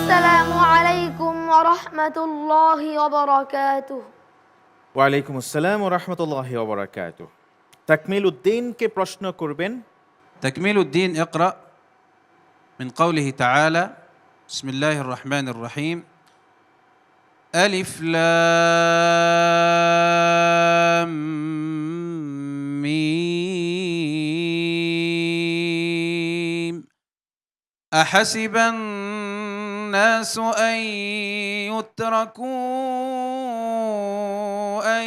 السلام عليكم ورحمة الله وبركاته। ওয়ালাইকুম আসসালাম ওয়া রাহমাতুল্লাহি ওয়া বারাকাতুহু। তাকমিল উদ্দিনকে প্রশ্ন করবেন। تكميل الدين اقرأ من قوله تعالى: بسم الله الرحمن الرحيم ألف لام ميم أحسب الناس أن يتركوا أن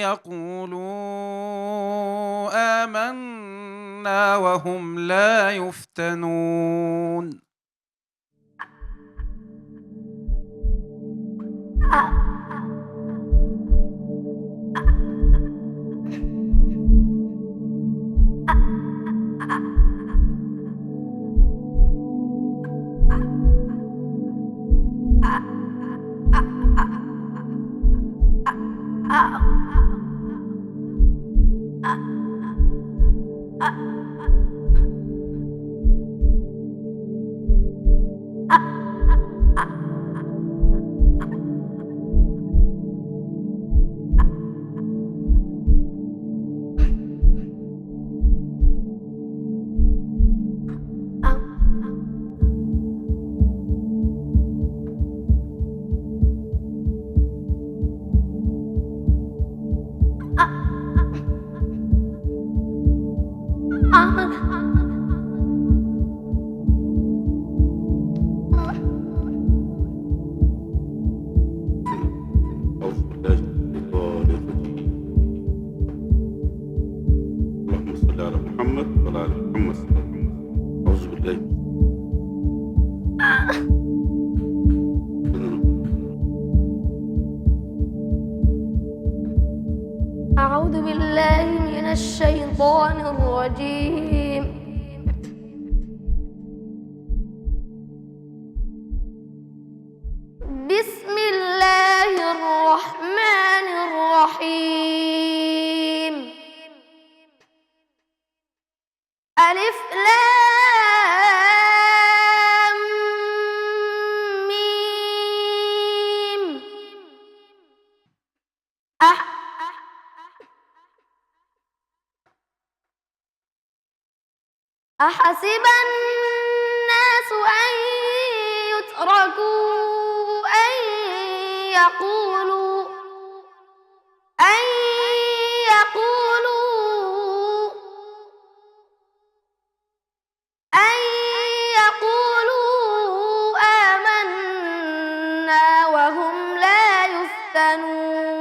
يقولوا آمنا وهم لا يفتنون. اللهم صل على محمد وعلى آل محمد. أعوذ بالله. أعوذ بالله من الشيطان الرجيم. بسم الله الرحمن الرحيم. ألف لام ميم. أحسب الناس أن يتركوا أن يقولوا آمنا وهم لا يفتنون.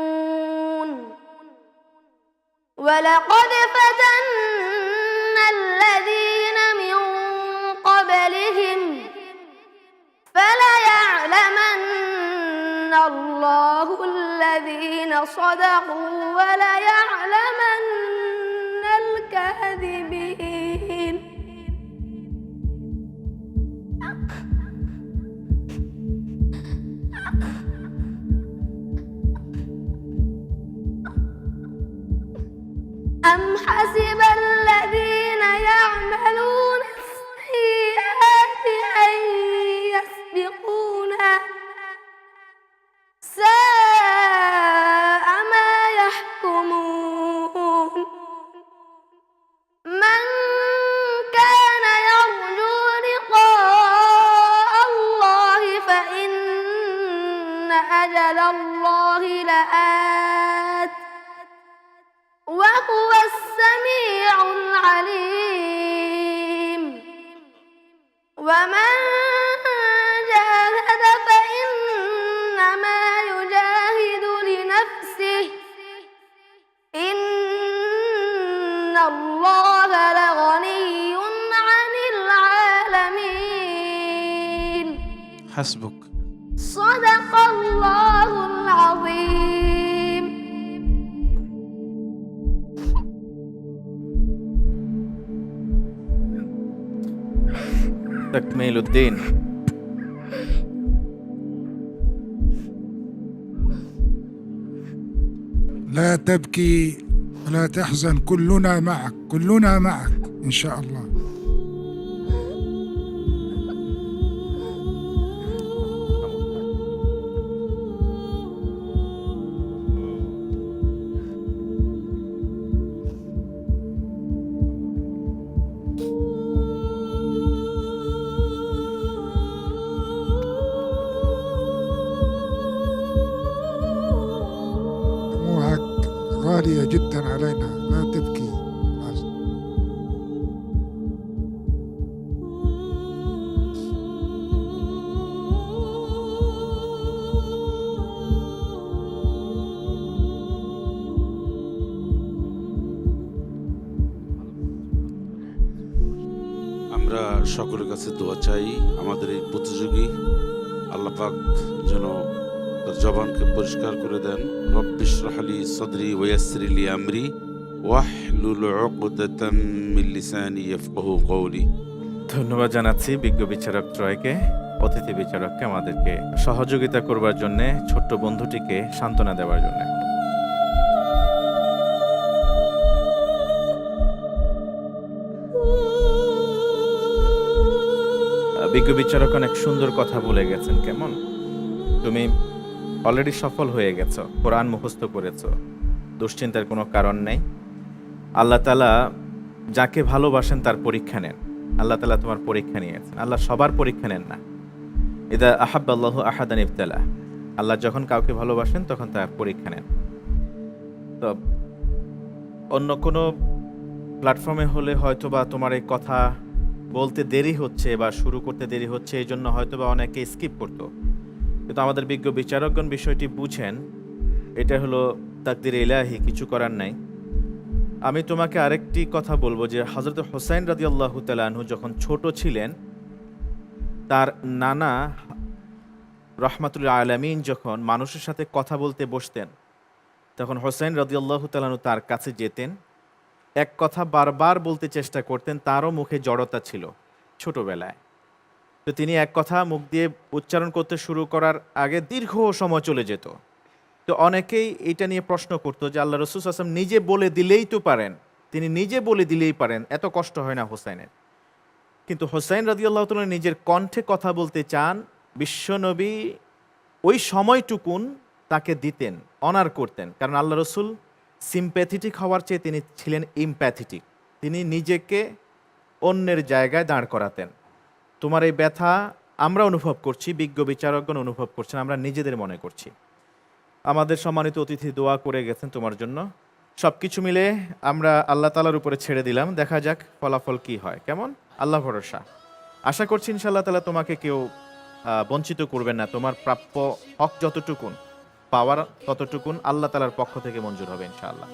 ولقد فتنا الذين من قبلهم فليعلمن الله الذين صدقوا وليعلمن الكاذبين. أم حسب الذين يعملون السيئات أن يسبقونا ساء ما يحكمون. من كان يرجو لقاء الله فإن أجل الله لآت وهو السميع العليم. ومن جاهد فإنما يجاهد لنفسه إن الله لغني عن العالمين. حسبك. صدق الله العظيم. تكميل الدين. لا تبكي ولا تحزن، كلنا معك، كلنا معك إن شاء الله. غالية جدا علينا، لا تبكي. আমরা সকলের কাছে দোয়া চাই আমাদের এই প্রতিযোগী আল্লাহ পাক যেন তার জবানকে পরিষ্কার করে দেন। রব্বিশ রাহলি সদরি ওয়াসসির লি আমরি ওয়াহলুল উকদাতাম মিন লিসানি ইয়াফকাহু কওলি। ধন্যবাদ জানাচ্ছি বিজ্ঞ বিচারক ত্রয়কে, অতিথি বিচারককে আমাদেরকে সহযোগিতা করবার জন্য, ছোট্ট বন্ধুটিকে সান্ত্বনা দেওয়ার জন্য। বিজ্ঞ বিচারক অনেক সুন্দর কথা বলে গেছেন। কেমন তুমি অলরেডি সফল হয়ে গেছো, কোরআন মুখস্থ করেছো, দুশ্চিন্তার কোনো কারণ নেই। আল্লাহ তাআলা যাকে ভালোবাসেন তার পরীক্ষা নেন। আল্লাহ তাআলা তোমার পরীক্ষা নিয়েছেন। আল্লাহ সবার পরীক্ষা নেন না। ইদা আহাব্বাল্লাহু আহাদান ইবতালা, আল্লাহ যখন কাউকে ভালোবাসেন তখন তার পরীক্ষা নেন। তো অন্য কোনো প্ল্যাটফর্মে হলে হয়তো বা তোমার এই কথা বলতে দেরি হচ্ছে বা শুরু করতে দেরি হচ্ছে, এই জন্য হয়তো বা অনেকে স্কিপ করতো। কিন্তু আমাদের বিজ্ঞ বিচারকগণ বিষয়টি বুঝেন, এটা হলো তাকদির ইলাহি, কিছু করার নাই। আমি তোমাকে আরেকটি কথা বলবো যে হযরত হুসাইন রাদিয়াল্লাহু তাআলা আনহু যখন ছোট ছিলেন, তার নানা রাহমাতুল আলামিন যখন মানুষের সাথে কথা বলতে বসতেন, তখন হুসাইন রাদিয়াল্লাহু তাআলা আনহু তার কাছে যেতেন, এক কথা বারবার বলতে চেষ্টা করতেন। তারও মুখে জড়তা ছিল ছোটবেলায়। তো তিনি এক কথা মুখ দিয়ে উচ্চারণ করতে শুরু করার আগে দীর্ঘ সময় চলে যেত। তো অনেকেই এটা নিয়ে প্রশ্ন করতো যে আল্লাহ রাসূল সাল্লাল্লাহু আলাইহি ওয়াসাল্লাম নিজে বলে দিলেই তো পারেন, তিনি নিজে বলে দিলেই পারেন, এত কষ্ট হয় না হোসাইনের। কিন্তু হোসাইন রাদিয়াল্লাহু তাআলা নিজের কণ্ঠে কথা বলতে চান, বিশ্বনবী ওই সময়টুকুন তাকে দিতেন, অনার করতেন। কারণ আল্লাহ রাসূল সিম্প্যাথেটিক হওয়ার চেয়ে তিনি ছিলেন ইমপ্যাথেটিক। তিনি নিজেকে অন্যের জায়গায় দাঁড় করাতেন। তোমার এই ব্যথা আমরা অনুভব করছি, বিজ্ঞ বিচারকগণ অনুভব করছেন, আমরা নিজেদের মনে করছি। আমাদের সম্মানিত অতিথি দোয়া করে গেছেন তোমার জন্য। সব কিছু মিলে আমরা আল্লাহ তাআলার উপরে ছেড়ে দিলাম, দেখা যাক ফলাফল কি হয়। কেমন আল্লাহ ভরসা। আশা করছি ইনশাআল্লাহ তাআলা তোমাকে কেউ বঞ্চিত করবেন না। তোমার প্রাপ্য হক যতটুকুন পাওয়ার ততটুকুন আল্লাহ তাআলার পক্ষ থেকে মঞ্জুর হবে ইনশাআল্লাহ।